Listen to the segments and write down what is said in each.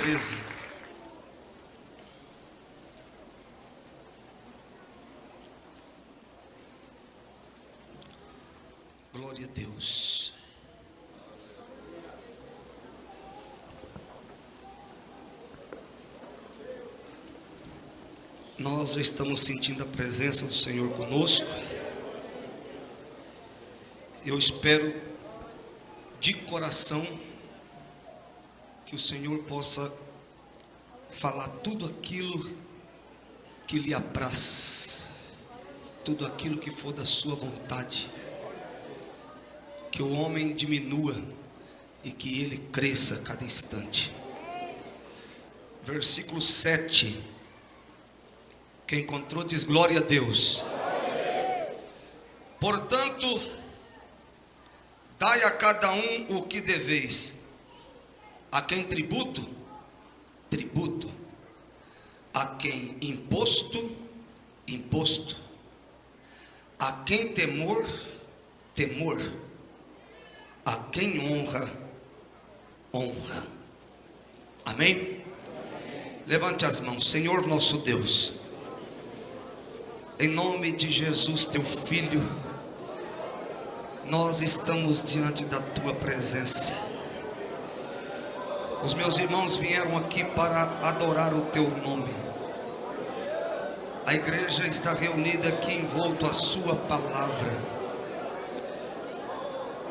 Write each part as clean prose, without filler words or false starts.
13. Glória a Deus. Nós estamos sentindo a presença do Senhor conosco. Eu espero de coração que o Senhor possa falar tudo aquilo que lhe apraz, tudo aquilo que for da sua vontade. Que o homem diminua e que ele cresça a cada instante. Versículo 7. Quem encontrou diz glória a Deus. Portanto, dai a cada um o que deveis. A quem tributo? Tributo. A quem imposto? Imposto. A quem temor? Temor. A quem honra? Honra. Amém? Levante as mãos. Senhor nosso Deus, em nome de Jesus teu Filho, nós estamos diante da tua presença. Os meus irmãos vieram aqui para adorar o teu nome. A igreja está reunida aqui envolto à sua palavra.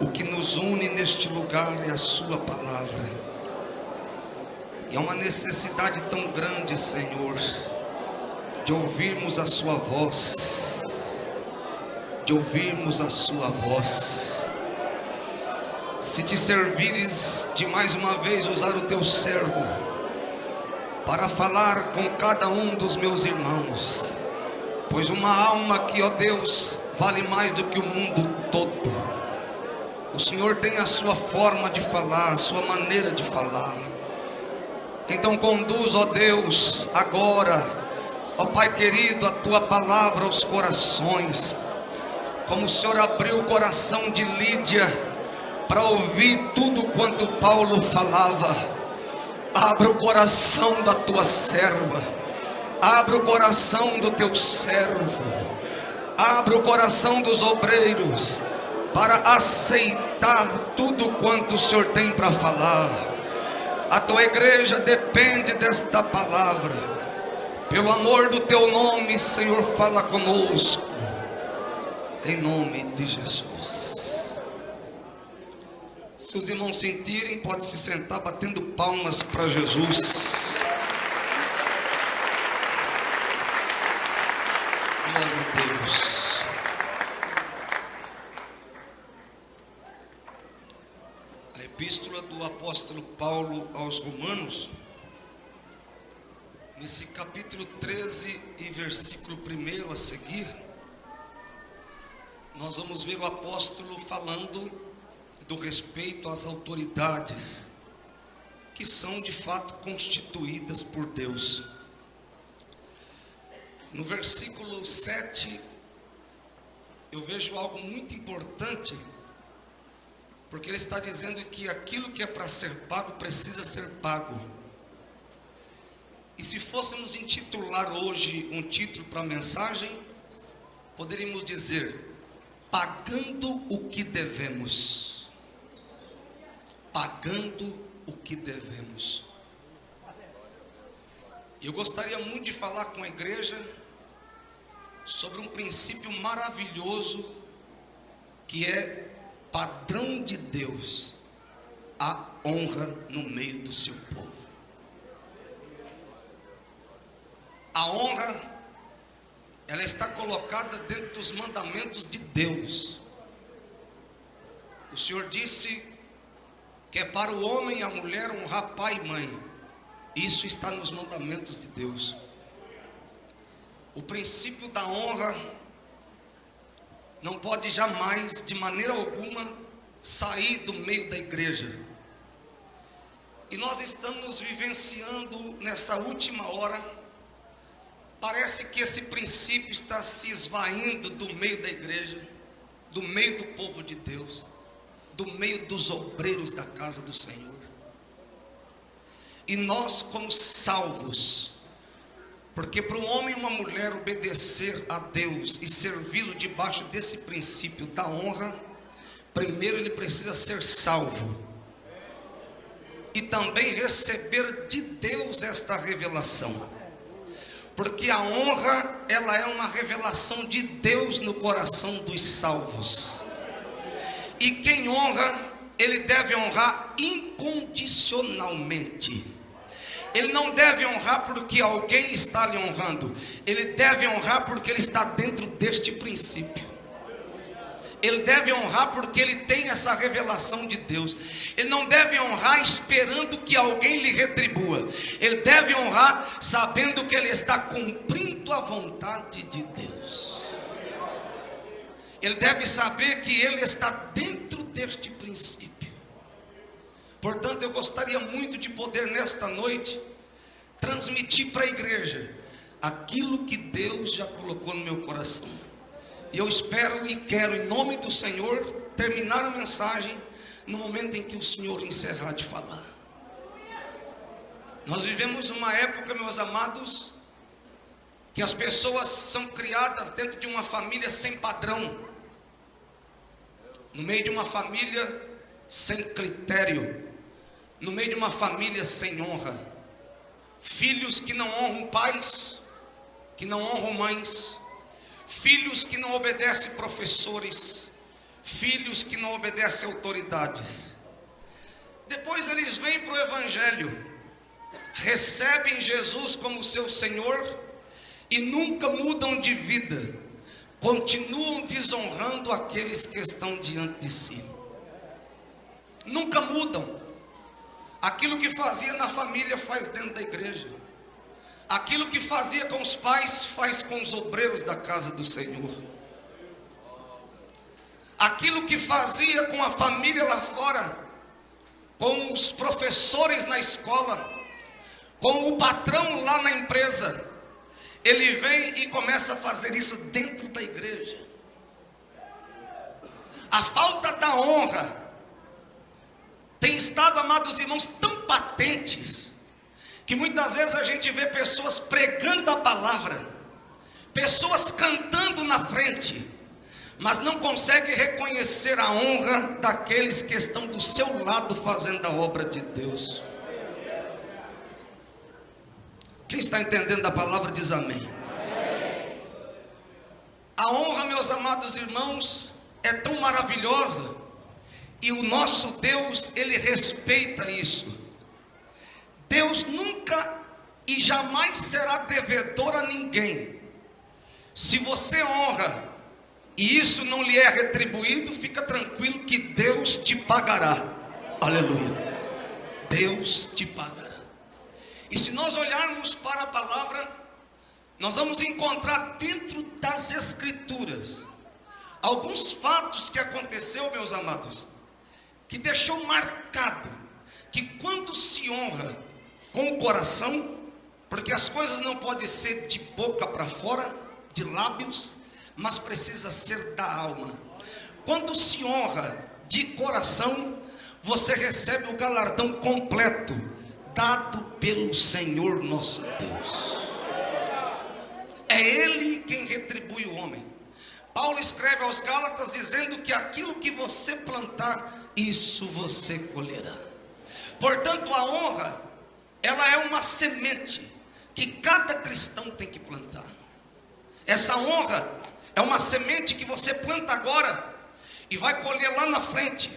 O que nos une neste lugar é a sua palavra. E é uma necessidade tão grande, Senhor, de ouvirmos a sua voz, de ouvirmos a sua voz. Se te servires de mais uma vez usar o teu servo para falar com cada um dos meus irmãos, pois uma alma aqui, ó Deus, vale mais do que o mundo todo. O Senhor tem a sua forma de falar, a sua maneira de falar. Então conduz, ó Deus, agora, ó Pai querido, a tua palavra aos corações, como o Senhor abriu o coração de Lídia para ouvir tudo quanto Paulo falava. Abra o coração da tua serva, abra o coração do teu servo, abra o coração dos obreiros para aceitar tudo quanto o Senhor tem para falar. A tua igreja depende desta palavra. Pelo amor do teu nome, Senhor, fala conosco, em nome de Jesus. Se os irmãos sentirem, pode se sentar batendo palmas para Jesus. Glória a Deus. A epístola do apóstolo Paulo aos Romanos, nesse capítulo 13 e versículo 1 a seguir, nós vamos ver o apóstolo falando do respeito às autoridades que são de fato constituídas por Deus. No versículo 7, eu vejo algo muito importante, porque ele está dizendo que aquilo que é para ser pago precisa ser pago. E se fôssemos intitular hoje um título para a mensagem, poderíamos dizer: pagando o que devemos. Pagando o que devemos. Eu gostaria muito de falar com a igreja sobre um princípio maravilhoso que é padrão de Deus, a honra no meio do seu povo. A honra, ela está colocada dentro dos mandamentos de Deus. O Senhor disse que é para o homem e a mulher honrar pai e mãe. Isso está nos mandamentos de Deus. O princípio da honra não pode jamais, de maneira alguma, sair do meio da igreja. E nós estamos vivenciando nessa última hora, parece que esse princípio está se esvaindo do meio da igreja, do meio do povo de Deus, do meio dos obreiros da casa do Senhor. e nós como salvos, porque para um homem e uma mulher obedecer a Deus e servi-lo debaixo desse princípio da honra, primeiro ele precisa ser salvo e também receber de Deus esta revelação, porque a honra, ela é uma revelação de Deus no coração dos salvos, e quem honra, ele deve honrar incondicionalmente. Ele não deve honrar porque alguém está lhe honrando, ele deve honrar porque ele está dentro deste princípio. Ele deve honrar porque ele tem essa revelação de Deus. Ele não deve honrar esperando que alguém lhe retribua. Ele deve honrar sabendo que ele está cumprindo a vontade de Deus. Ele deve saber que ele está dentro deste princípio. Portanto, eu gostaria muito de poder nesta noite transmitir para a igreja aquilo que Deus já colocou no meu coração. E eu espero e quero, em nome do Senhor, terminar a mensagem no momento em que o Senhor encerrar de falar. Nós vivemos uma época, meus amados, que as pessoas são criadas dentro de uma família sem padrão, no meio de uma família sem critério, no meio de uma família sem honra. Filhos que não honram pais, que não honram mães, filhos que não obedecem professores, filhos que não obedecem autoridades. Depois eles vêm para o Evangelho, recebem Jesus como seu Senhor e nunca mudam de vida, continuam desonrando aqueles que estão diante de si. Nunca mudam. Aquilo que fazia na família faz dentro da igreja. Aquilo que fazia com os pais faz com os obreiros da casa do Senhor. Aquilo que fazia com a família lá fora, com os professores na escola, com o patrão lá na empresa, ele vem e começa a fazer isso dentro da igreja. A falta da honra tem estado, amados irmãos, tão patentes, que muitas vezes a gente vê pessoas pregando a palavra, pessoas cantando na frente, mas não consegue reconhecer a honra daqueles que estão do seu lado fazendo a obra de Deus. Quem está entendendo a palavra diz amém. A honra, meus amados irmãos, é tão maravilhosa, e o nosso Deus, ele respeita isso. Deus nunca e jamais será devedor a ninguém. Se você honra e isso não lhe é retribuído, fica tranquilo que Deus te pagará. Aleluia. Deus te pagará. E se nós olharmos para a palavra, nós vamos encontrar dentro das Escrituras alguns fatos que aconteceu, meus amados, que deixou marcado que quando se honra com o coração, porque as coisas não podem ser de boca para fora, de lábios, mas precisa ser da alma. Quando se honra de coração, você recebe o galardão completo, dado pelo Senhor nosso Deus. É Ele quem retribui o homem. Paulo escreve aos Gálatas dizendo que aquilo que você plantar, isso você colherá. Portanto, a honra, ela é uma semente que cada cristão tem que plantar. Essa honra é uma semente que você planta agora e vai colher lá na frente,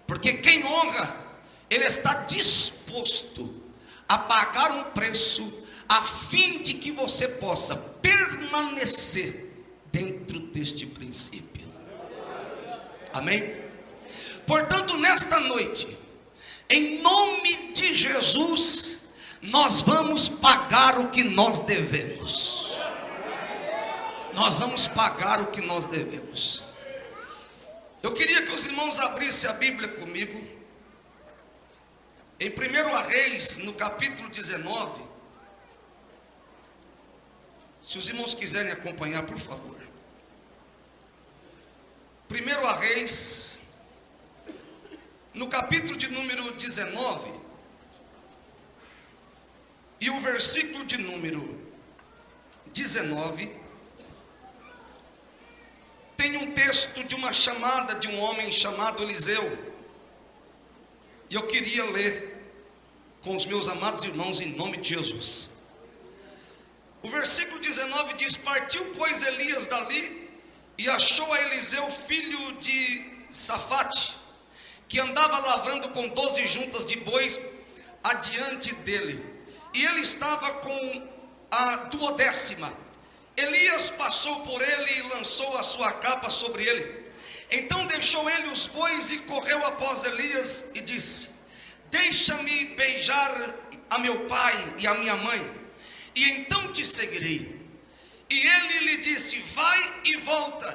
porque quem honra, ele está disposto a pagar um preço a fim de que você possa permanecer dentro deste princípio. Amém? Portanto, nesta noite, em nome de Jesus, nós vamos pagar o que nós devemos. Nós vamos pagar o que nós devemos. Eu queria que os irmãos abrissem a Bíblia comigo, em 1 Reis, no capítulo 19. Se os irmãos quiserem acompanhar, por favor. 1 Reis, no capítulo de número 19, e o versículo de número 19, tem um texto de uma chamada de um homem chamado Eliseu. E eu queria ler com os meus amados irmãos em nome de Jesus. O versículo 19 diz: partiu, pois, Elias dali e achou a Eliseu, filho de Safate, que andava lavrando com 12 juntas de bois adiante dele, e ele estava com a 12ª. Elias passou por ele e lançou a sua capa sobre ele. Então deixou ele os bois e correu após Elias e disse: deixa-me beijar a meu pai e a minha mãe, e então te seguirei. E ele lhe disse: vai e volta,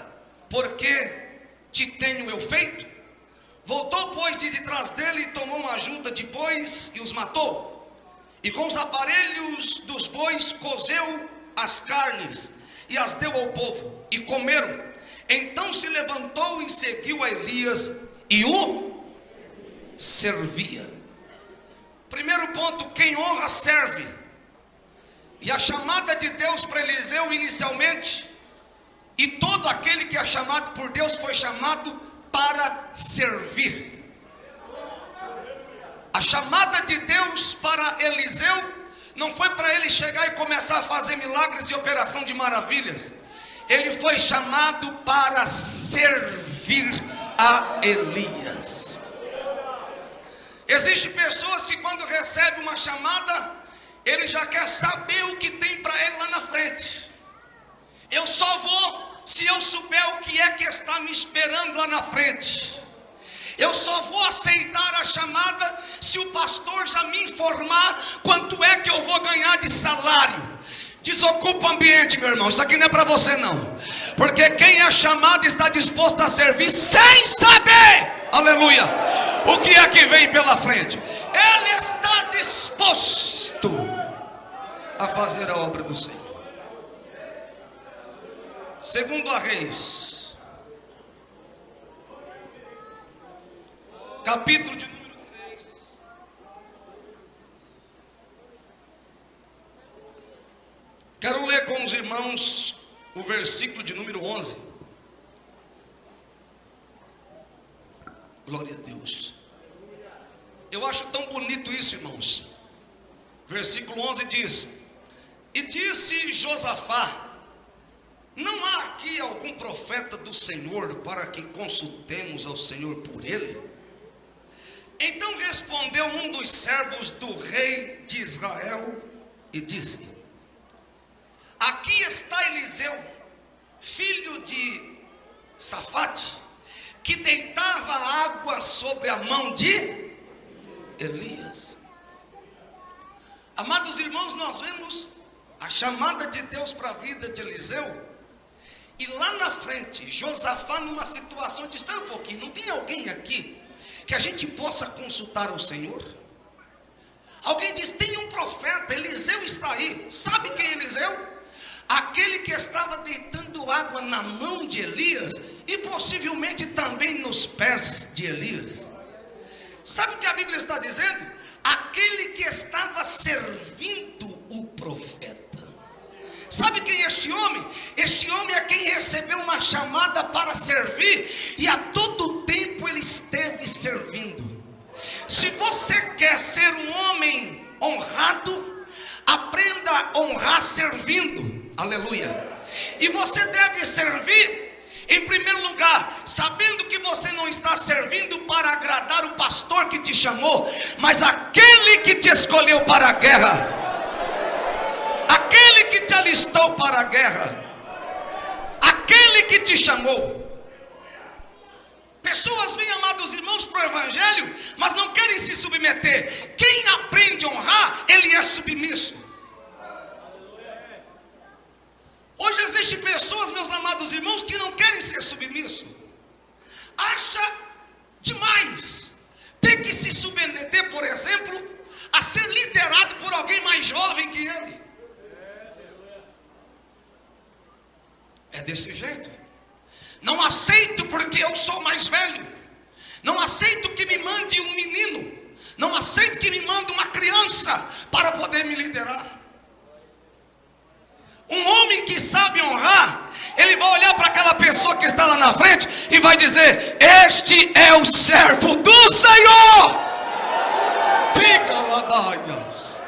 porque te tenho eu feito. Voltou, pois, de trás dele e tomou uma junta de bois e os matou, e com os aparelhos dos bois cozeu as carnes e as deu ao povo, e comeram. Então se levantou e seguiu a Elias e o servia. Primeiro ponto: quem honra serve. E a chamada de Deus para Eliseu inicialmente, e todo aquele que é chamado por Deus foi chamado para servir. A chamada de Deus para Eliseu não foi para ele chegar e começar a fazer milagres e operação de maravilhas. Ele foi chamado para servir a Elias. Existem pessoas que quando recebem uma chamada, ele já quer saber o que tem para ele lá na frente. Eu só vou se eu souber o que é que está me esperando lá na frente. Eu só vou aceitar a chamada se o pastor já me informar quanto é que eu vou ganhar de salário. Desocupa o ambiente, meu irmão. Isso aqui não é para você não. Porque quem é chamado está disposto a servir sem saber, aleluia, o que é que vem pela frente. Ele está disposto a fazer a obra do Senhor. Segundo a Reis, capítulo de número 3. Quero ler com os irmãos o versículo de número 11. Glória a Deus. Eu acho tão bonito isso, irmãos. Versículo 11 diz: e disse Josafá: não há aqui algum profeta do Senhor para que consultemos ao Senhor por ele? Então respondeu um dos servos do rei de Israel e disse: aqui está Eliseu, filho de Safate, que deitava água sobre a mão de Elias. Amados irmãos, nós vemos a chamada de Deus para a vida de Eliseu. E lá na frente, Josafá numa situação de: espera um pouquinho, não tem alguém aqui que a gente possa consultar ao Senhor? Alguém diz: tem um profeta, Eliseu está aí. Sabe quem é Eliseu? Aquele que estava deitando água na mão de Elias e possivelmente também nos pés de Elias. Sabe o que a Bíblia está dizendo? Aquele que estava servindo o profeta. Sabe quem é este homem? Este homem é quem recebeu uma chamada para servir, e a todo tempo ele esteve servindo. Se você quer ser um homem honrado, aprenda a honrar servindo, aleluia. E você deve servir, em primeiro lugar, sabendo que você não está servindo para agradar o pastor que te chamou, mas aquele que te escolheu para a guerra, aquele que te alistou para a guerra, aquele que te chamou. Pessoas vêm, amados irmãos, para o evangelho, mas não querem se submeter. Quem aprende a honrar, ele é submisso. Hoje existem pessoas, meus amados irmãos, que não querem ser submissos. Acha demais ter que se submeter, por exemplo, a ser liderado por alguém mais jovem que ele. É desse jeito. Não aceito porque eu sou mais velho. Não aceito que me mande um menino. Não aceito que me mande uma criança para para poder me liderar. Um homem que sabe honrar, ele vai olhar para aquela pessoa que está lá na frente e vai dizer: este é o servo do Senhor. Diga ladaias.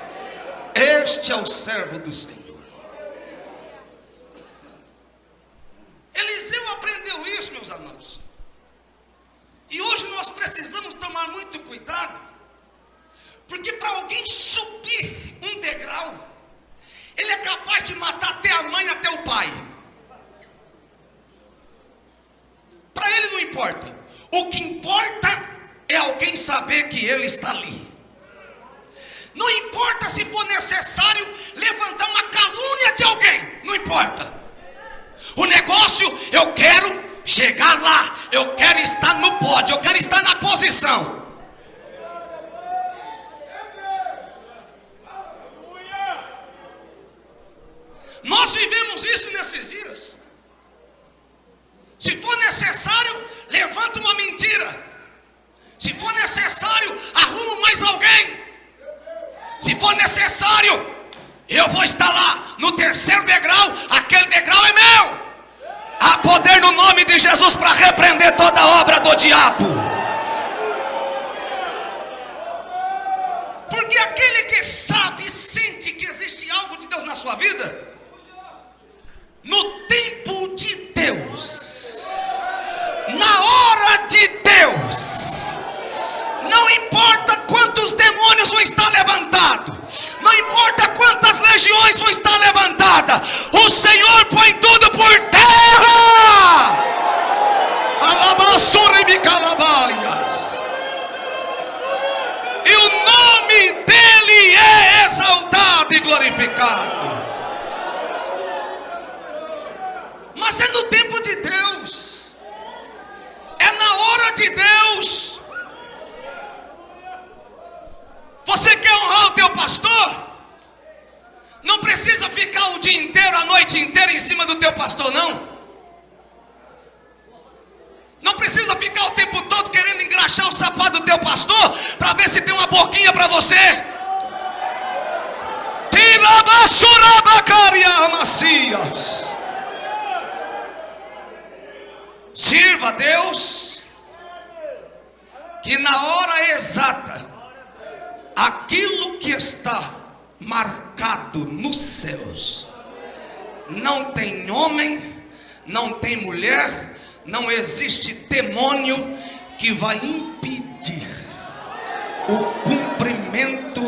Este é o servo do Senhor. Eliseu aprendeu isso, meus amados. E hoje nós precisamos tomar muito cuidado, porque para alguém subir um degrau, ele é capaz de matar até a mãe, até o pai. Para ele não importa. O que importa é alguém saber que ele está ali. Não importa se for necessário levantar uma calúnia de alguém. Não importa. O negócio, eu quero chegar lá. Eu quero estar no pódio. Eu quero estar na posição. Nós vivemos isso nesses dias. Se for necessário, levanta uma mentira. Se for necessário, arruma mais alguém. Se for necessário, eu vou estar lá no terceiro degrau. Aquele degrau é meu. Há poder no nome de Jesus para repreender toda obra do diabo. Porque aquele que sabe e sente que existe algo de Deus na sua vida, no tempo de Deus, na hora de Deus, não importa quantos demônios vão estar levantados, não importa quantas legiões vão estar levantadas, o Senhor põe tudo por terra. E o nome dele é exaltado e glorificado. Mas é no tempo de Deus, é na hora de Deus. Você quer honrar o teu pastor? Não precisa ficar o dia inteiro, a noite inteira em cima do teu pastor, não. Não precisa ficar o tempo todo querendo engraxar o sapato do teu pastor para ver se tem uma boquinha para você. Sirva a Deus, que na hora exata, aquilo que está marcado nos céus, não tem homem, não tem mulher, não existe demônio que vai impedir o cumprimento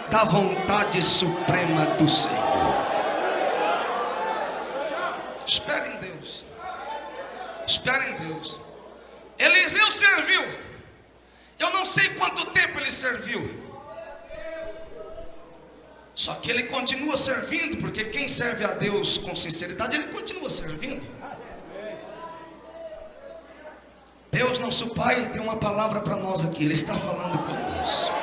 da vontade suprema do Senhor. Espere em Deus. Espere em Deus. Eliseu serviu. Eu não sei quanto tempo ele serviu. Só que ele continua servindo, porque quem serve a Deus com sinceridade, ele continua servindo. Deus, nosso Pai, tem uma palavra para nós aqui. Ele está falando conosco.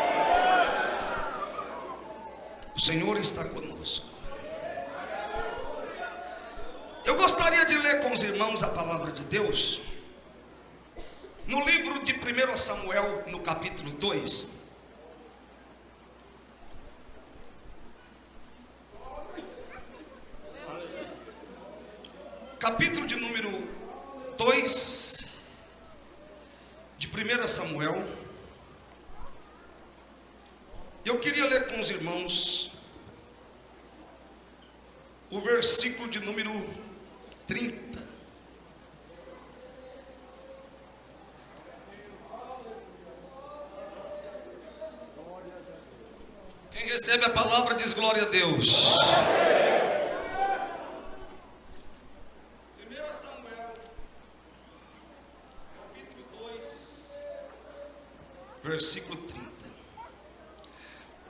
O Senhor está conosco. Eu gostaria de ler com os irmãos a palavra de Deus no livro de 1 Samuel, no capítulo 2. Capítulo de número 2 de 1 Samuel. Eu queria ler com os irmãos o versículo de número 30. Quem recebe a palavra diz glória a Deus. 1 Samuel, capítulo 2, versículo 30.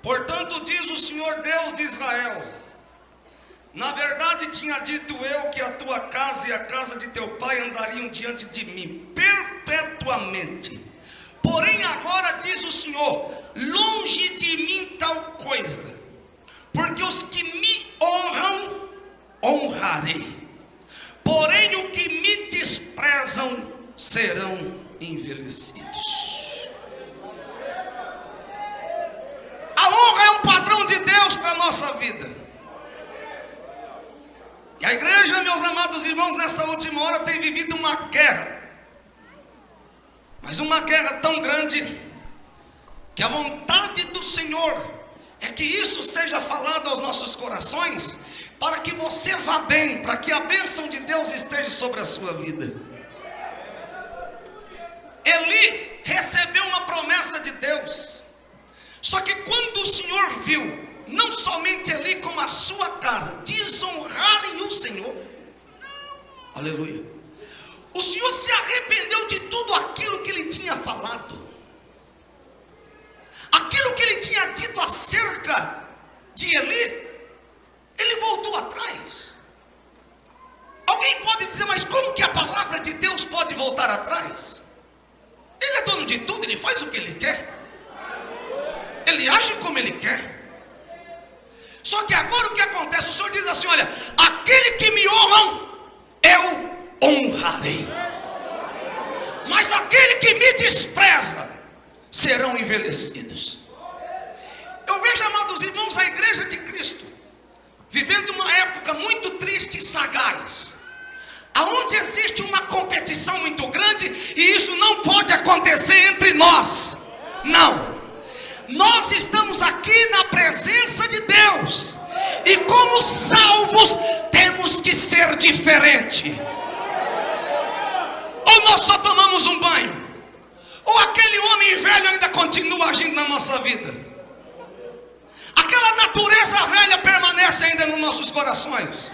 Portanto, diz o Senhor Deus de Israel: na verdade tinha dito eu que a tua casa e a casa de teu pai andariam diante de mim perpetuamente. Porém agora diz o Senhor: longe de mim tal coisa, porque os que me honram, honrarei, porém o que me desprezam serão envelhecidos. A honra é um padrão de Deus irmãos nesta última hora têm vivido uma guerra, mas uma guerra tão grande, que a vontade do Senhor é que isso seja falado aos nossos corações, para que você vá bem, para que a bênção de Deus esteja sobre a sua vida. Eli recebeu uma promessa de Deus, só que quando o Senhor viu, não somente Eli como a sua casa, desonrarem o Senhor, aleluia, o Senhor se arrependeu de tudo aquilo que ele tinha falado, aquilo que ele tinha dito acerca de Eli, ele voltou atrás. Alguém pode dizer, mas como que a palavra de Deus pode voltar atrás? Ele é dono de tudo, ele faz o que ele quer, ele age como ele quer. Só que agora o que acontece? O Senhor diz assim: olha, aquele que me honram, eu honrarei, mas aquele que me despreza, serão envelhecidos. Eu vejo, amados irmãos, a igreja de Cristo vivendo uma época muito triste e sagaz, aonde existe uma competição muito grande, e isso não pode acontecer entre nós. Não, nós estamos aqui na presença de Deus, e como salvos temos que ser diferente. Ou nós só tomamos um banho, ou aquele homem velho ainda continua agindo na nossa vida, aquela natureza velha permanece ainda nos nossos corações.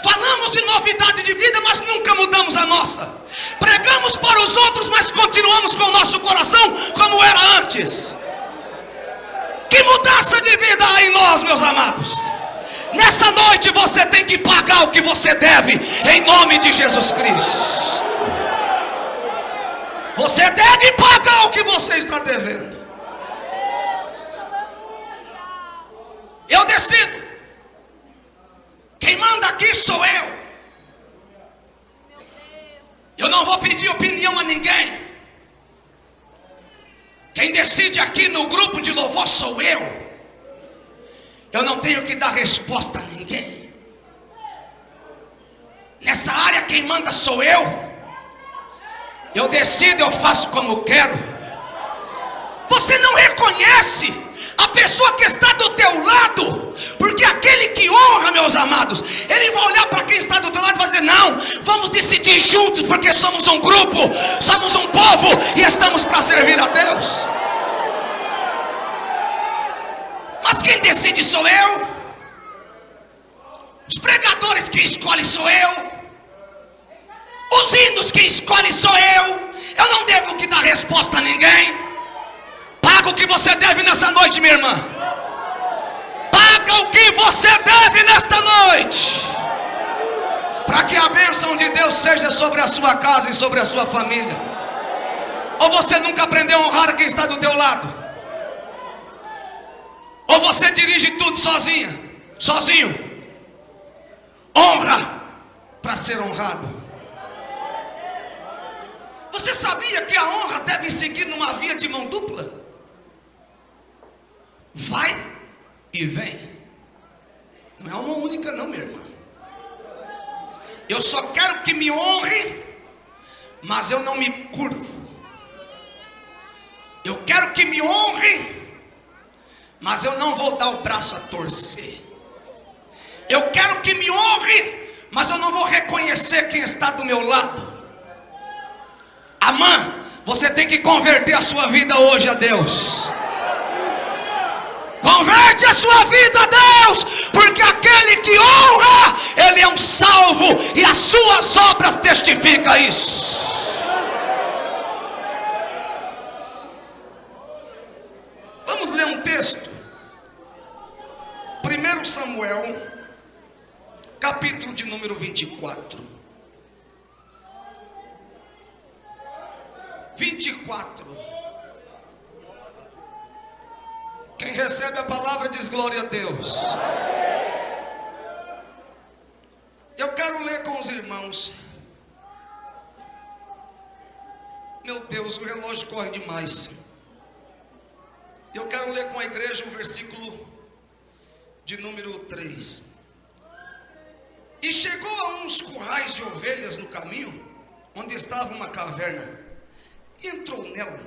Falamos de novidade de vida, mas nunca mudamos a nossa. Pregamos para os outros, mas continuamos com o nosso coração como era antes. Que mudança de vida há em nós, meus amados? Nessa noite você tem que pagar o que você deve, em nome de Jesus Cristo. Você deve pagar o que você está devendo. Eu decido. Quem manda aqui sou eu. Eu não vou pedir opinião a ninguém. Quem decide aqui no grupo de louvor sou eu. Eu não tenho que dar resposta a ninguém. Nessa área quem manda sou eu. Eu decido, eu faço como quero. Você não reconhece a pessoa que está do teu lado, porque aquele que honra, meus amados, ele vai olhar para quem está do teu lado e vai dizer: não, vamos decidir juntos, porque somos um grupo, somos um povo e estamos para servir a Deus. Mas quem decide sou eu. Os pregadores que escolhem sou eu. Os hinos que escolhem sou eu. Eu não devo que dar resposta a ninguém. Paga o que você deve nessa noite, minha irmã. Paga o que você deve nesta noite, para que a bênção de Deus seja sobre a sua casa e sobre a sua família. Ou você nunca aprendeu a honrar quem está do teu lado? Ou você dirige tudo sozinho? Honra para ser honrado. Você sabia que a honra deve seguir numa via de mão dupla? Vai e vem. Não é uma única não, minha irmã. Eu só quero que me honre, mas eu não me curvo. Eu quero que me honre, mas eu não vou dar o braço a torcer. Eu quero que me honre, mas eu não vou reconhecer quem está do meu lado. Amã, você tem que converter a sua vida hoje a Deus. Converte a sua vida a Deus, porque aquele que honra, ele é um salvo, e as suas obras testificam isso. Vamos ler um texto. 1 Samuel, capítulo de número 24. 24. Quem recebe a palavra diz glória a Deus. Eu quero ler com os irmãos. Meu Deus, o relógio corre demais. Eu quero ler com a igreja o versículo de número 3. E chegou a uns currais de ovelhas no caminho, onde estava uma caverna, e entrou nela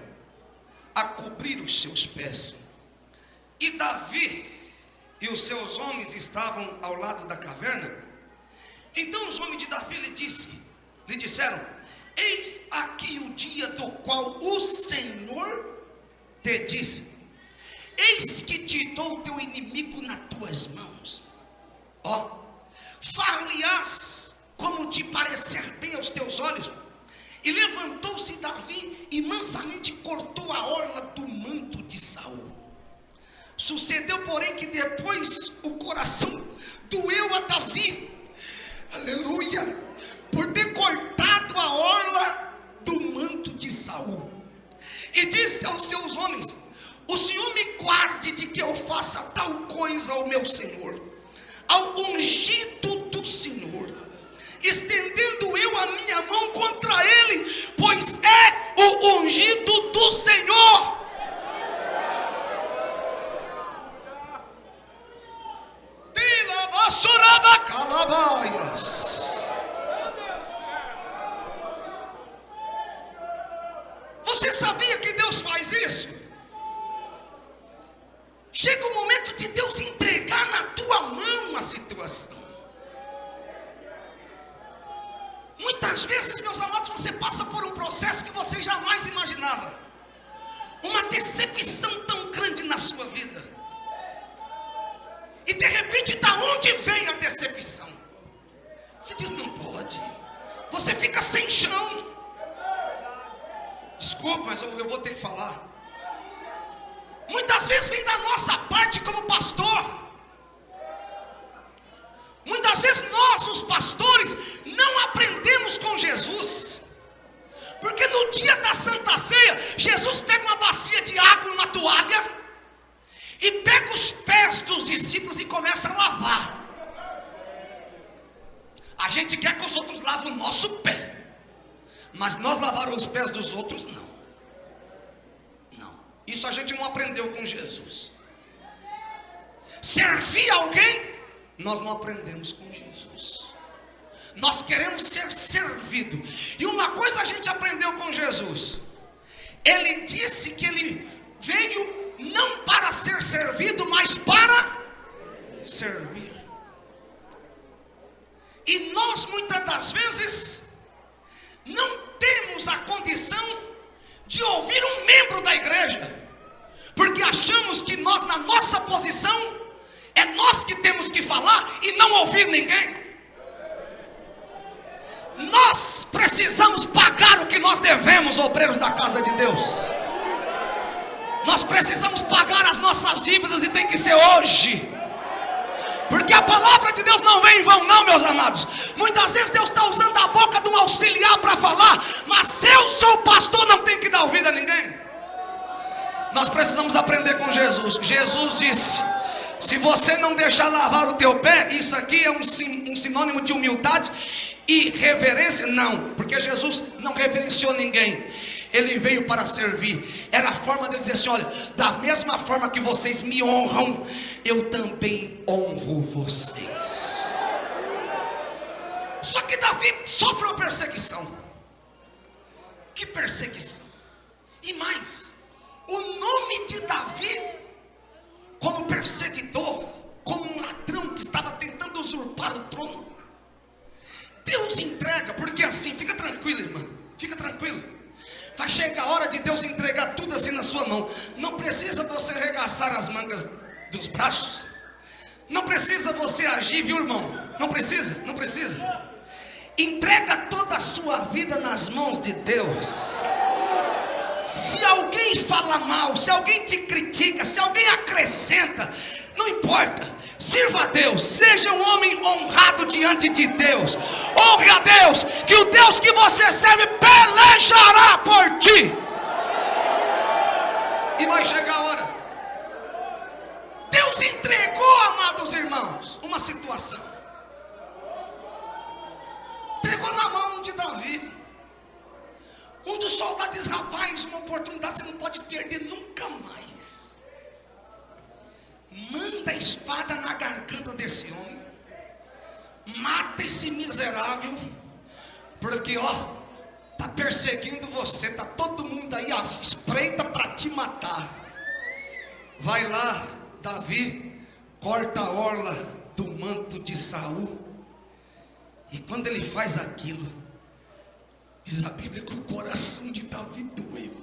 a cobrir os seus pés. E Davi e os seus homens estavam ao lado da caverna. Então os homens de Davi lhe disseram: eis aqui o dia do qual o Senhor te disse: eis que te dou teu inimigo nas tuas mãos. Far-lhe-ás como te parecer bem aos teus olhos. E levantou-se Davi e mansamente cortou a orla do manto de Saul. Sucedeu, porém, que depois o coração doeu a Davi, aleluia, por ter cortado a orla do manto de Saul. E disse aos seus homens: o Senhor me guarde de que eu faça tal coisa ao meu Senhor, ao ungido do Senhor, estendendo eu a minha mão contra ele, pois é o ungido do Senhor. Você sabia que Deus faz isso? Chega o momento de Deus entregar na tua mão a situação. Muitas vezes, meus amados, você passa por um processo que você jamais imaginava, uma decepção tão grande na sua vida, e de repente, da onde vem a decepção? Você diz: não pode. Você fica sem chão. Desculpa, mas eu vou ter que falar. Muitas vezes vem da nossa parte como pastor. Muitas vezes nós, os pastores, não aprendemos com Jesus. Porque no dia da Santa Ceia, Jesus pega uma bacia de água e uma toalha, e pega os pés dos discípulos e começa a lavar. A gente quer que os outros lavem o nosso pé, mas nós lavar os pés dos outros não. Isso a gente não aprendeu com Jesus. Servir alguém, nós não aprendemos com Jesus. Nós queremos ser servido. E uma coisa a gente aprendeu com Jesus: ele disse que ele veio não para ser servido, mas para servir. E nós muitas das vezes não temos a condição de ouvir um membro da igreja, porque achamos que nós, na nossa posição, é nós que temos que falar e não ouvir ninguém. Nós precisamos pagar o que nós devemos, obreiros da casa de Deus. Nós precisamos pagar as nossas dívidas, e tem que ser hoje, porque a palavra de Deus não vem em vão não, meus amados. Muitas vezes Deus está usando a boca de um auxiliar para falar, mas se eu sou pastor, não tenho que dar ouvido a ninguém. Nós precisamos aprender com Jesus. Jesus disse: se você não deixar lavar o teu pé, isso aqui é um sinônimo de humildade e reverência? Não, porque Jesus não reverenciou ninguém. Ele veio para servir. Era a forma dele dizer assim: olha, da mesma forma que vocês me honram, eu também honro vocês. Só que Davi sofre uma perseguição. Que perseguição! E mais, o nome de Davi, como perseguidor, como um ladrão que estava tentando usurpar o trono, Deus entrega. Porque assim, fica tranquilo, irmã, fica tranquilo. Vai chegar a hora de Deus entregar tudo assim na sua mão. Não precisa você arregaçar as mangas dos braços. Não precisa você agir, viu, irmão? Não precisa, não precisa. Entrega toda a sua vida nas mãos de Deus. Se alguém fala mal, se alguém te critica, se alguém acrescenta, não importa. Sirva a Deus, seja um homem honrado diante de Deus. Honre a Deus, que o Deus que você serve pelejará por ti. E vai chegar a hora. Deus entregou, amados irmãos, uma situação. Entregou na mão de Davi. Um dos soldados diz: rapaz, uma oportunidade você não pode perder nunca mais. Manda a espada na garganta desse homem, mata esse Porque tá perseguindo você, tá todo mundo aí, espreita para te matar. Vai lá, Davi corta a orla do manto de Saul. E quando ele faz aquilo, diz a Bíblia que o coração de Davi doeu.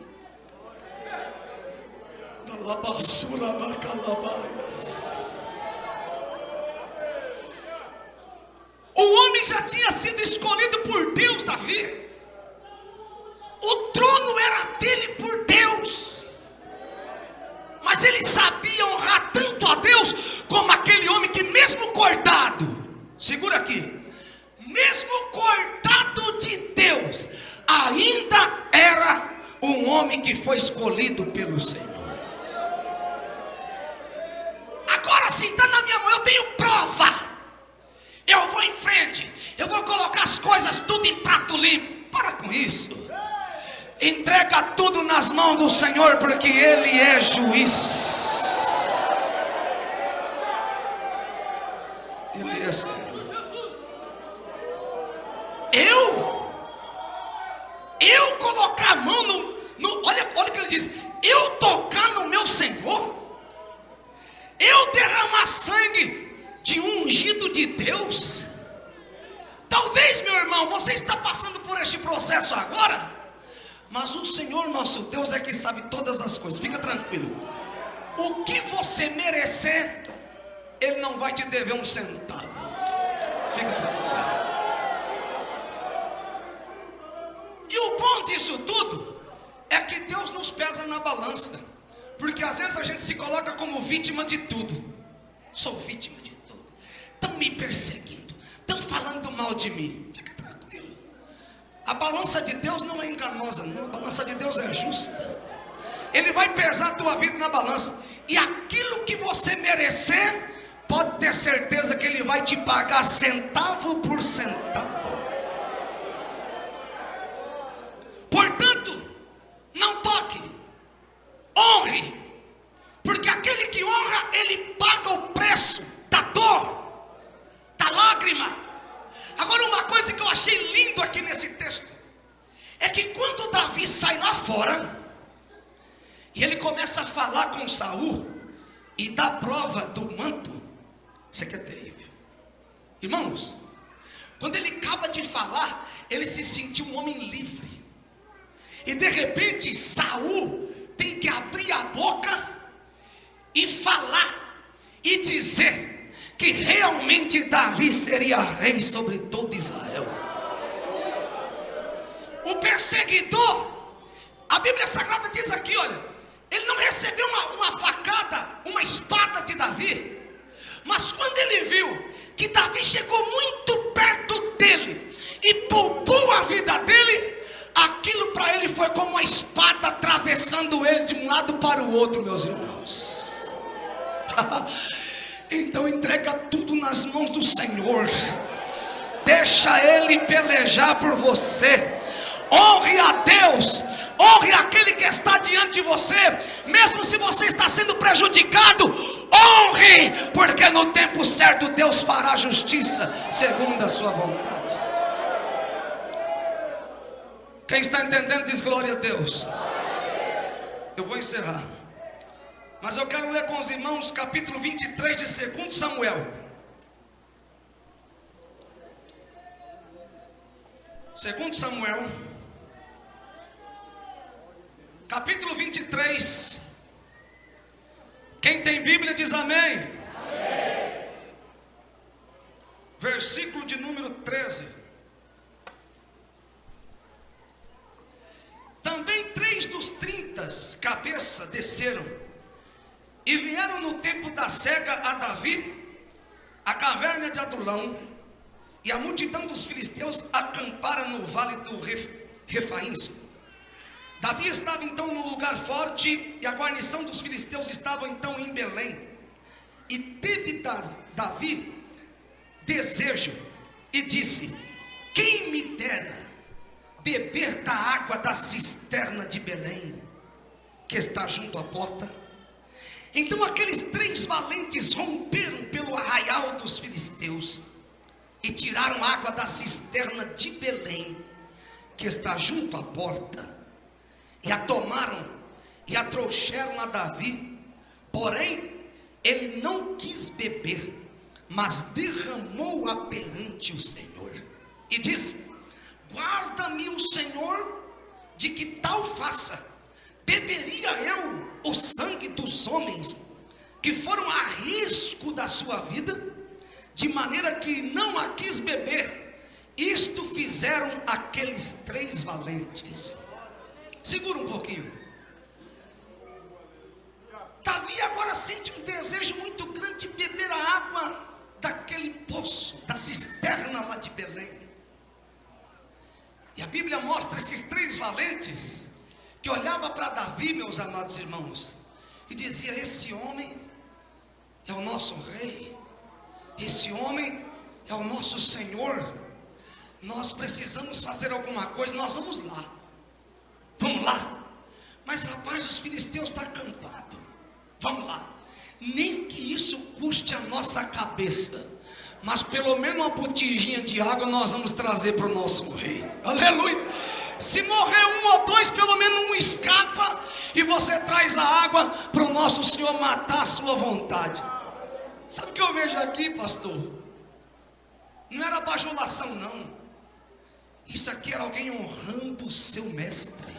O homem já tinha sido escolhido por Deus, Davi. O trono era dele por Deus. Mas ele sabia honrar tanto a Deus como aquele homem que mesmo cortado, segura aqui, mesmo cortado de Deus, ainda era um homem que foi escolhido pelo Senhor. Agora sim, está na minha mão, eu tenho prova. Eu vou em frente, eu vou colocar as coisas tudo em prato limpo. Para com isso. Entrega tudo nas mãos do Senhor, porque Ele é juiz. Ele é Senhor. Eu colocar a mão olha o que ele diz. Eu tocar no meu Senhor. Eu derramar sangue de um ungido de Deus. Talvez, meu irmão, você está passando por este processo agora, mas o Senhor nosso Deus é que sabe todas as coisas. Fica tranquilo. O que você merecer, Ele não vai te dever um centavo. Fica tranquilo. E o bom disso tudo é que Deus nos pesa na balança. Porque às vezes a gente se coloca como vítima de tudo. Sou vítima de tudo. Estão me perseguindo, estão falando mal de mim. Fica tranquilo. A balança de Deus não é enganosa, não. A balança de Deus é justa. Ele vai pesar a tua vida na balança. E aquilo que você merecer, pode ter certeza que Ele vai te pagar centavo por centavo. Portanto, não toque, honre, porque aquele que honra, ele paga o preço da dor, da lágrima. Agora, uma coisa que eu achei lindo aqui nesse texto é que quando Davi sai lá fora e ele começa a falar com Saul e dá prova do manto, isso aqui é terrível, irmãos. Quando ele acaba de falar, ele se sentiu um homem livre. E de repente Saul tem que abrir a boca e falar e dizer que realmente Davi seria rei sobre todo Israel. O perseguidor, a Bíblia Sagrada diz aqui, olha, ele não recebeu uma facada, uma espada de Davi, mas quando ele viu que Davi chegou muito perto dele e poupou a vida dele, aquilo para ele foi como uma espada atravessando ele de um lado para o outro, meus irmãos. Então entrega tudo nas mãos do Senhor. Deixa Ele pelejar por você. Honre a Deus. Honre aquele que está diante de você. Mesmo se você está sendo prejudicado, honre, porque no tempo certo Deus fará justiça segundo a sua vontade. Quem está entendendo diz glória a Deus. Eu vou encerrar, mas eu quero ler com os irmãos capítulo 23 de 2 Samuel. 2 Samuel, capítulo 23. Quem tem Bíblia diz amém. Amém. Versículo de número 13. Também 3 dos 30 cabeças desceram e vieram no tempo da cega a Davi, a caverna de Adulão, e a multidão dos filisteus acampara no vale do Refaim. Davi estava então no lugar forte, e a guarnição dos filisteus estava então em Belém. E teve Davi desejo, e disse: quem me dera beber da água da cisterna de Belém, que está junto à porta. Então aqueles 3 valentes romperam pelo arraial dos filisteus e tiraram água da cisterna de Belém que está junto à porta. E a tomaram e a trouxeram a Davi. Porém, ele não quis beber, mas derramou-a perante o Senhor. E disse: guarda-me o Senhor de que tal faça. Beberia eu o sangue dos homens que foram a risco da sua vida, de maneira que não a quis beber. Isto fizeram aqueles 3 valentes. Segura um pouquinho. Davi agora sente um desejo muito grande de beber a água daquele poço, da cisterna lá de Belém. E a Bíblia mostra esses 3 valentes que olhavam para Davi, meus amados irmãos, e dizia: esse homem é o nosso rei, esse homem é o nosso Senhor. Nós precisamos fazer alguma coisa, nós vamos lá. Vamos lá. Mas rapaz, os filisteus estão acampados. Vamos lá. Nem que isso custe a nossa cabeça, mas pelo menos uma botijinha de água nós vamos trazer para o nosso rei. Aleluia. Se morrer 1 ou 2, pelo menos um escapa, e você traz a água para o nosso Senhor matar a sua vontade. Sabe o que eu vejo aqui, pastor? Não era bajulação, não. Isso aqui era alguém honrando o seu mestre.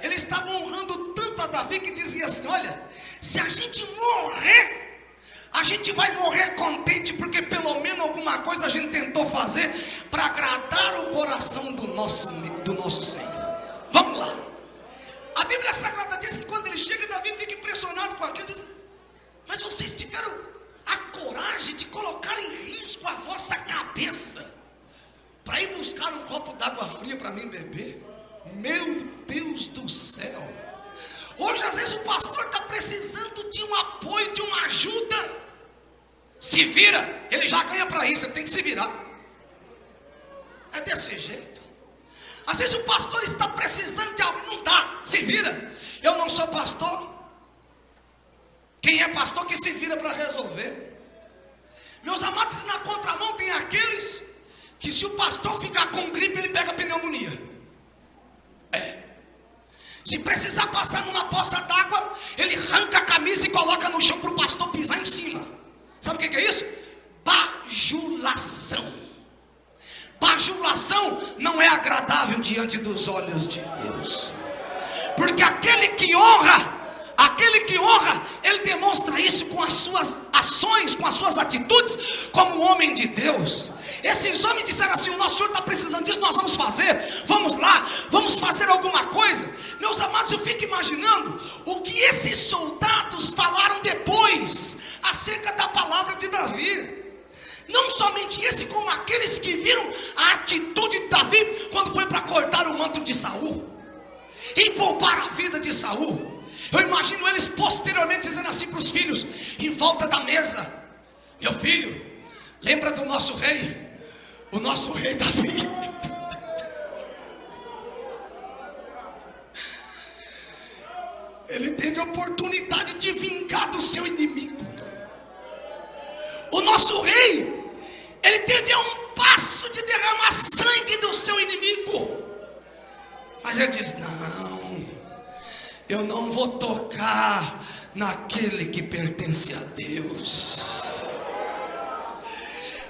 Ele estava honrando tanto a Davi que dizia assim: olha, se a gente morrer, a gente vai morrer contente, porque pelo menos alguma coisa a gente tentou fazer para agradar o coração do nosso Senhor. Vamos lá. A Bíblia Sagrada diz que quando ele chega, Davi fica impressionado com aquilo. Diz: mas vocês tiveram a coragem de colocar em risco a vossa cabeça para ir buscar um copo d'água fria para mim beber? Meu Deus do céu. Hoje às vezes o pastor está precisando de um apoio, de uma ajuda. Se vira, ele já ganha para isso, ele tem que se virar. É desse jeito. Às vezes o pastor está precisando de algo, não dá, se vira. Eu não sou pastor. Quem é pastor que se vira para resolver. Meus amados, na contramão tem aqueles que se o pastor ficar com gripe, ele pega pneumonia. Se precisar passar numa poça d'água, ele arranca a camisa e coloca no chão para o pastor pisar em cima. Sabe o que é isso? Bajulação. Bajulação não é agradável diante dos olhos de Deus. Porque aquele que honra, ele demonstra isso com as suas ações, com as suas atitudes, como homem de Deus. Esses homens disseram assim: o nosso Senhor está precisando disso, nós vamos fazer, vamos lá, vamos fazer alguma coisa. Meus amados, eu fico imaginando o que esses soldados falaram depois, acerca da palavra de Davi. Não somente esse, como aqueles que viram a atitude de Davi, quando foi para cortar o manto de Saul, e poupar a vida de Saul. Eu imagino eles posteriormente dizendo assim para os filhos, em volta da mesa: meu filho, lembra do nosso rei, o nosso rei Davi. Ele teve a oportunidade de vingar do seu inimigo. O nosso rei, ele teve a um passo de derramar sangue do seu inimigo. Mas ele diz: não, eu não vou tocar naquele que pertence a Deus.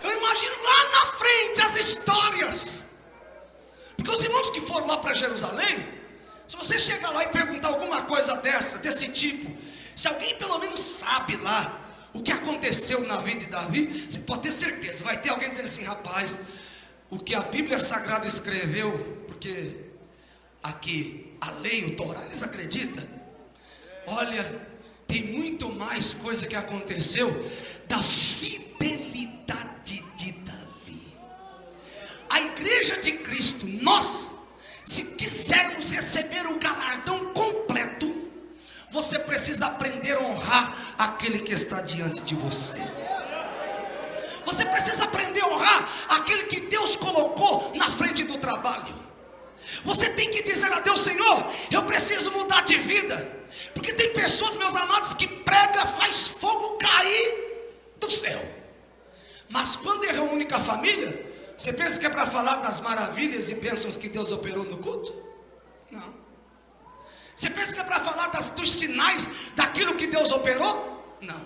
Eu imagino lá na frente as histórias. Porque os irmãos que foram lá para Jerusalém, se você chegar lá e perguntar alguma coisa desse tipo, se alguém pelo menos sabe lá o que aconteceu na vida de Davi, você pode ter certeza, vai ter alguém dizendo assim: rapaz, o que a Bíblia Sagrada escreveu, porque aqui a lei, o Torá, eles acreditam. Olha, tem muito mais coisa que aconteceu da fidelidade de Davi. A igreja de Cristo, nós, se quisermos receber o galardão completo, você precisa aprender a honrar aquele que está diante de você. Você precisa aprender a honrar aquele que Deus colocou na frente do trabalho. Você tem que dizer a Deus: Senhor, eu preciso mudar de vida. Porque tem pessoas, meus amados, que prega, faz fogo cair do céu, mas quando reúne com a família, Você pensa que é para falar das maravilhas e bênçãos que Deus operou no culto? Não. Você pensa que é para falar dos sinais daquilo que Deus operou? Não.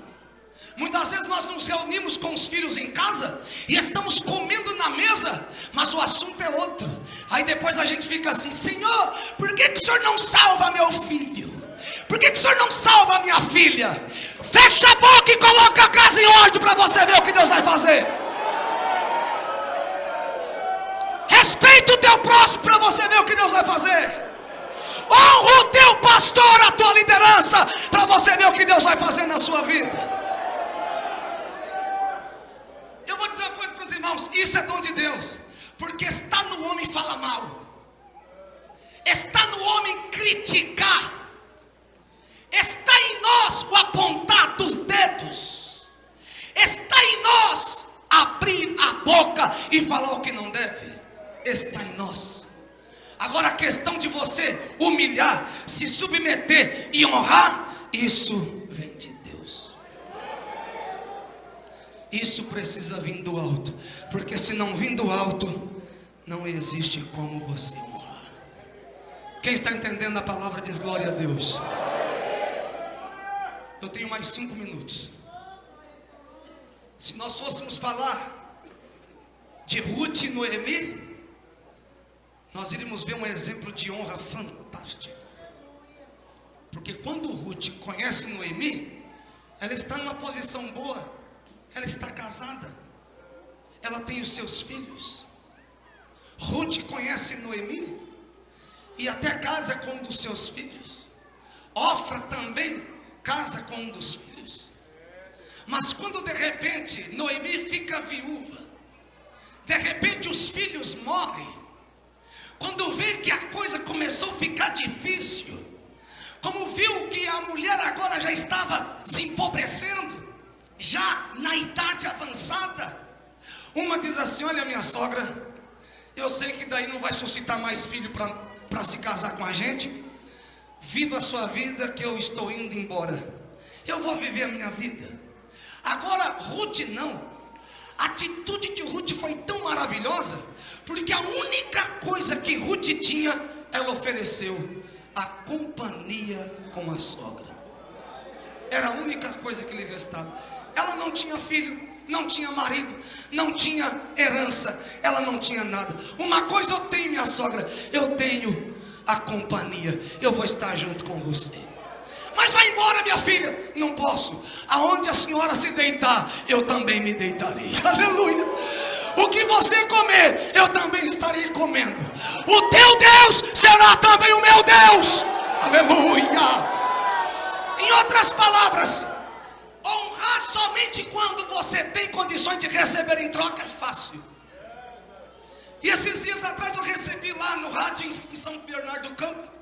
Muitas vezes nós nos reunimos com os filhos em casa e estamos comendo na mesa, mas o assunto é outro. Aí depois a gente fica assim: Senhor, por que o Senhor não salva meu filho? Por que o Senhor não salva minha filha? Fecha a boca e coloca a casa em ordem para você ver o que Deus vai fazer. Respeita o teu próximo para você ver o que Deus vai fazer. Honra o teu pastor, a tua liderança, para você ver o que Deus vai fazer na sua vida. Eu vou dizer uma coisa para os irmãos: isso é dom de Deus, porque está no homem falar mal, está no homem criticar, está em nós o apontar dos dedos, está em nós abrir a boca e falar o que não deve, está em nós. Agora a questão de você humilhar, se submeter e honrar, isso vem de Deus. Isso precisa vir do alto, porque se não vir do alto, não existe como você honrar. Quem está entendendo a palavra diz glória a Deus. Eu tenho mais 5 minutos. Se nós fôssemos falar de Ruth e Noemi, nós iríamos ver um exemplo de honra fantástico. Porque quando Ruth conhece Noemi, ela está numa posição boa, ela está casada, ela tem os seus filhos. Ruth conhece Noemi e até casa com um dos seus filhos. Ofra também casa com um dos filhos. Mas quando de repente Noemi fica viúva, de repente os filhos morrem, quando vê que a coisa começou a ficar difícil, como viu que a mulher agora já estava se empobrecendo, já na idade avançada, uma diz assim: olha, minha sogra, eu sei que daí não vai suscitar mais filho para se casar com a gente. Viva a sua vida, que eu estou indo embora. Eu vou viver a minha vida. Agora Ruth não. A atitude de Ruth foi tão maravilhosa, porque a única coisa que Ruth tinha, ela ofereceu: a companhia com a sogra. Era a única coisa que lhe restava. Ela não tinha filho, não tinha marido, não tinha herança, ela não tinha nada. Uma coisa eu tenho, minha sogra: eu tenho a companhia, eu vou estar junto com você. Mas vai embora, minha filha. Não posso. Aonde a senhora se deitar, eu também me deitarei. Aleluia. O que você comer, eu também estarei comendo. O teu Deus será também o meu Deus. Aleluia. Em outras palavras, honrar somente quando você tem condições de receber em troca é fácil. E esses dias atrás eu recebi lá no rádio em São Bernardo do Campo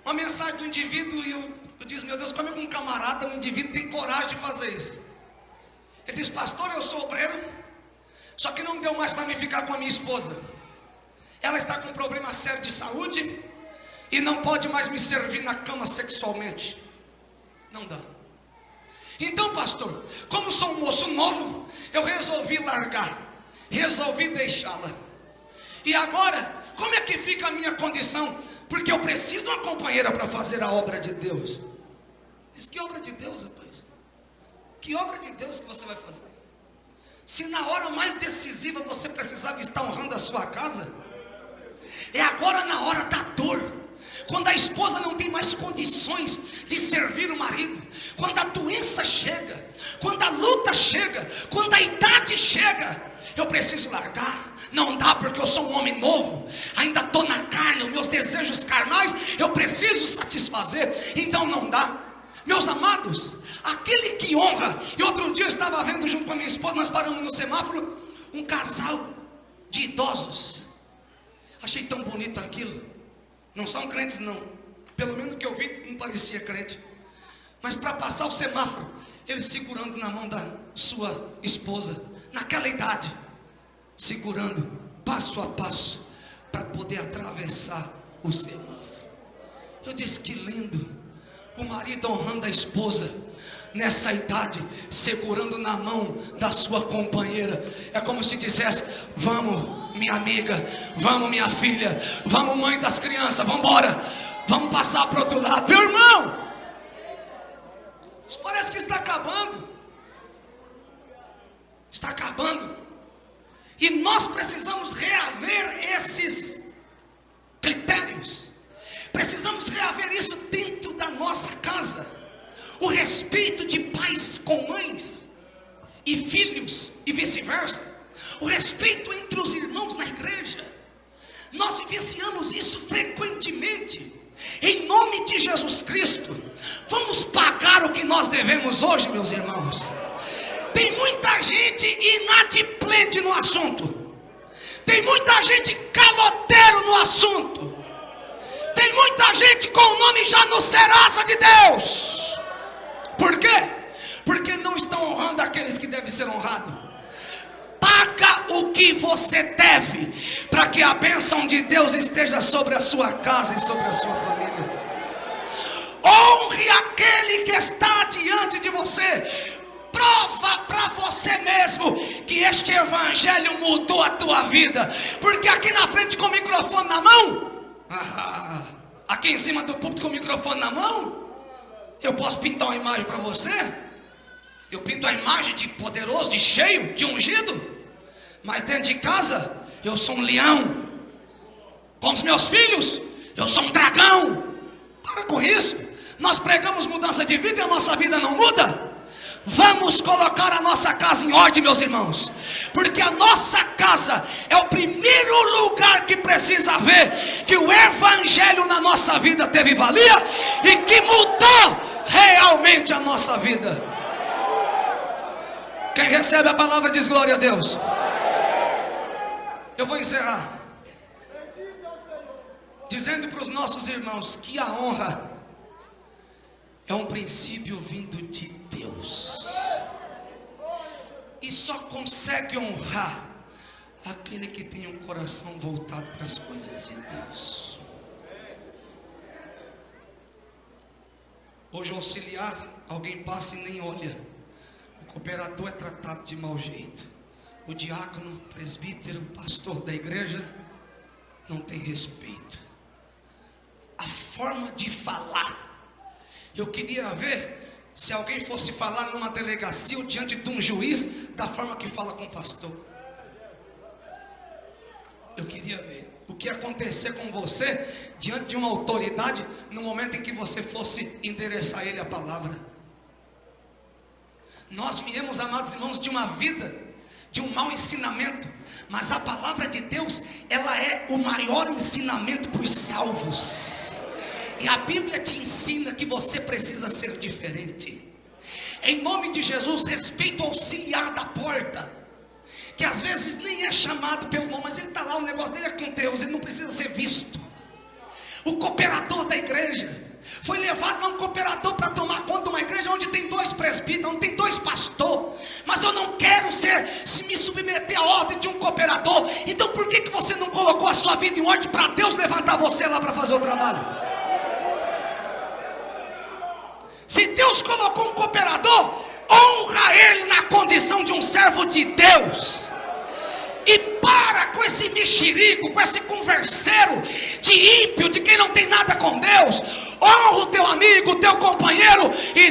uma mensagem do indivíduo, e eu disse: meu Deus, como é que um camarada, um indivíduo tem coragem de fazer isso? Ele disse: pastor, eu sou obreiro, só que não deu mais para mim ficar com a minha esposa. Ela está com um problema sério de saúde e não pode mais me servir na cama sexualmente. Não dá. Então, pastor, como sou um moço novo, eu resolvi largar, resolvi deixá-la. E agora, como é que fica a minha condição? Porque eu preciso de uma companheira para fazer a obra de Deus. Diz: que obra de Deus, rapaz? Que obra de Deus que você vai fazer? Se na hora mais decisiva você precisava estar honrando a sua casa, é agora na hora da dor, quando a esposa não tem mais condições de servir o marido, quando a doença chega, quando a luta chega, quando a idade chega, eu preciso largar. Não dá, porque eu sou um homem novo, ainda estou na carne, os meus desejos carnais eu preciso satisfazer, então não dá. Meus amados, aquele que honra. E outro dia eu estava vendo junto com a minha esposa, nós paramos no semáforo, um casal de idosos. Achei tão bonito aquilo. Não são crentes não, pelo menos que eu vi não parecia crente. Mas para passar o semáforo, eles segurando na mão da sua esposa, naquela idade, segurando passo a passo para poder atravessar o semáforo. Eu disse: que lindo. O marido honrando a esposa, nessa idade, segurando na mão da sua companheira. É como se dissesse: vamos, minha amiga, vamos, minha filha, vamos, mãe das crianças, vamos embora, vamos passar para o outro lado. Meu irmão, isso parece que está acabando. Está acabando. E nós precisamos reaver esses critérios. Precisamos reaver isso dentro da nossa casa. O respeito de pais com mães e filhos e vice-versa. O respeito entre os irmãos na igreja. Nós vivenciamos isso frequentemente. Em nome de Jesus Cristo, vamos pagar o que nós devemos hoje, meus irmãos. Tem muita gente inadimplente no assunto. Tem muita gente caloteiro no assunto. Tem muita gente com o nome já no Serasa de Deus. Por quê? Porque não estão honrando aqueles que devem ser honrados. Paga o que você deve, para que a bênção de Deus esteja sobre a sua casa e sobre a sua família. Honre aquele que está diante de você. Prova para você mesmo que este evangelho mudou a tua vida. Porque aqui na frente com o microfone na mão, aqui em cima do púlpito com o microfone na mão, eu posso pintar uma imagem para você. Eu pinto a imagem de poderoso, de cheio, de ungido. Mas dentro de casa eu sou um leão. Com os meus filhos eu sou um dragão. Para com isso. Nós pregamos mudança de vida e a nossa vida não muda. Vamos colocar a nossa casa em ordem, meus irmãos, porque a nossa casa é o primeiro lugar que precisa ver que o evangelho na nossa vida teve valia e que mudou realmente a nossa vida. Quem recebe a palavra diz glória a Deus. Eu vou encerrar dizendo para os nossos irmãos que a honra é um princípio vindo de Deus. E só consegue honrar aquele que tem um coração voltado para as coisas de Deus. Hoje o auxiliar, alguém passa e nem olha. O cooperador é tratado de mau jeito. O diácono, presbítero, pastor da igreja não tem respeito. A forma de falar. Eu queria ver se alguém fosse falar numa delegacia ou diante de um juiz da forma que fala com o pastor. Eu queria ver o que ia acontecer com você diante de uma autoridade no momento em que você fosse endereçar a ele a palavra. Nós viemos, amados irmãos, de uma vida, de um mau ensinamento, mas a palavra de Deus, ela é o maior ensinamento para os salvos. E a Bíblia te ensina que você precisa ser diferente. Em nome de Jesus, respeito ao auxiliar da porta, que às vezes nem é chamado pelo nome, mas ele está lá, o negócio dele é com Deus, ele não precisa ser visto. O cooperador da igreja, foi levado a um cooperador para tomar conta de uma igreja onde tem 2 presbíteros, onde tem 2 pastores. Mas eu não quero se me submeter à ordem de um cooperador. Então por que você não colocou a sua vida em ordem para Deus levantar você lá para fazer o trabalho? Se Deus colocou um cooperador, honra ele na condição de um servo de Deus. E para com esse mexerico, com esse converseiro de ímpio, de quem não tem nada com Deus. Honra o teu amigo, o teu companheiro e